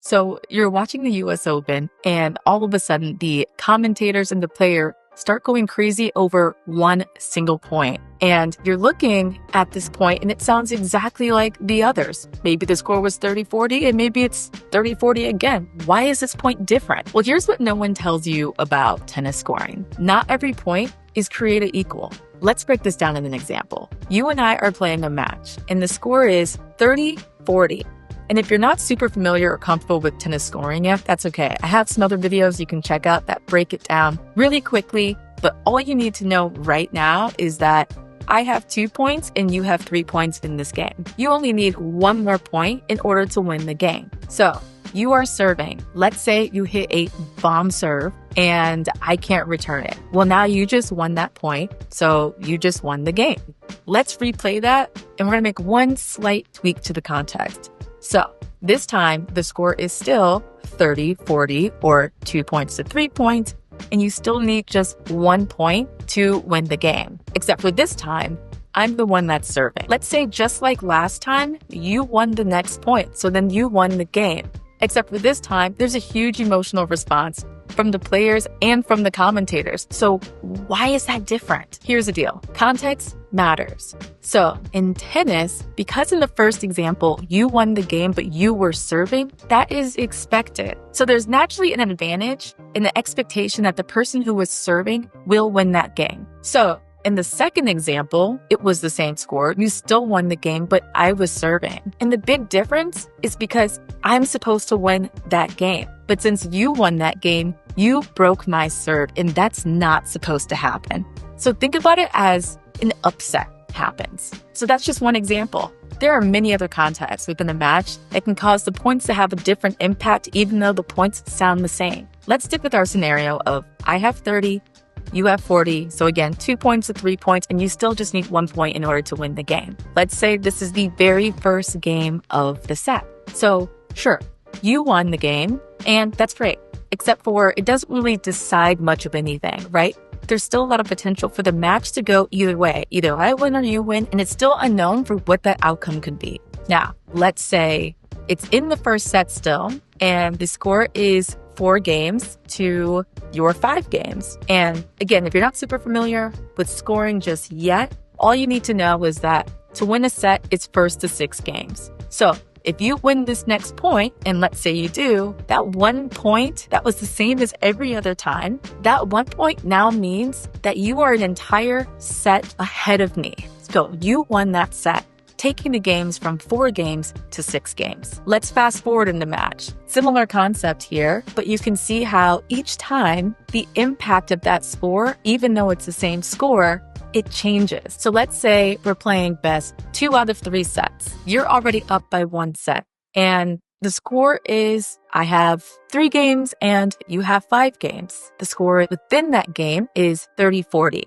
So you're watching the US Open and all of a sudden the commentators and the player start going crazy over one single point. And you're looking at this point and it sounds exactly like the others. Maybe the score was 30-40 and maybe it's 30-40 again. Why is this point different? Well, here's what no one tells you about tennis scoring. Not every point is created equal. Let's break this down in an example. You and I are playing a match and the score is 30-40. And if you're not super familiar or comfortable with tennis scoring yet, that's okay. I have some other videos you can check out that break it down really quickly. But all you need to know right now is that I have 2 points and you have 3 points in this game. You only need one more point in order to win the game. So you are serving. Let's say you hit a bomb serve and I can't return it. Well, now you just won that point. So you just won the game. Let's replay that. And we're going to make one slight tweak to the context. So this time the score is still 30-40 or 2 points to 3 points. And you still need just 1 point to win the game. Except for this time, I'm the one that's serving. Let's say just like last time, you won the next point. So then you won the game. Except for this time, there's a huge emotional response from the players and from the commentators. So why is that different? Here's the deal. Context matters. So in tennis, because in the first example, you won the game, but you were serving, that is expected. So there's naturally an advantage in the expectation that the person who was serving will win that game. So in the second example, it was the same score. You still won the game, but I was serving. And the big difference is because I'm supposed to win that game. But since you won that game, you broke my serve, and that's not supposed to happen. So think about it as an upset happens. So that's just one example. There are many other contexts within a match that can cause the points to have a different impact, even though the points sound the same. Let's stick with our scenario of I have 30, you have 40. So again, 2 points to 3 points, and you still just need 1 point in order to win the game. Let's say this is the very first game of the set. So sure, you won the game, and that's great. Except for it doesn't really decide much of anything, right? There's still a lot of potential for the match to go either way. Either I win or you win, and it's still unknown for what that outcome could be. Now, let's say it's in the first set still, and the score is 4 games to your 5 games. And again, if you're not super familiar with scoring just yet, all you need to know is that to win a set, it's first to 6 games. So if you win this next point, and let's say you do, that 1 point that was the same as every other time, that 1 point now means that you are an entire set ahead of me. So you won that set, taking the games from 4 games to 6 games. Let's fast forward in the match. Similar concept here, but you can see how each time the impact of that score, even though it's the same score, it changes. So let's say we're playing best 2 out of 3 sets. You're already up by 1 set. And the score is I have 3 games and you have 5 games. The score within that game is 30-40.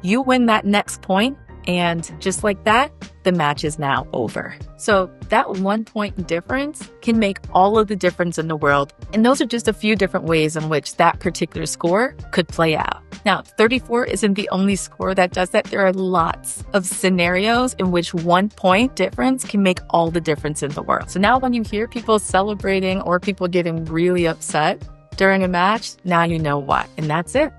You win that next point, and just like that, the match is now over. So that 1 point difference can make all of the difference in the world. And those are just a few different ways in which that particular score could play out. Now, 34 isn't the only score that does that. There are lots of scenarios in which 1 point difference can make all the difference in the world. So now when you hear people celebrating or people getting really upset during a match, now you know why. And that's it.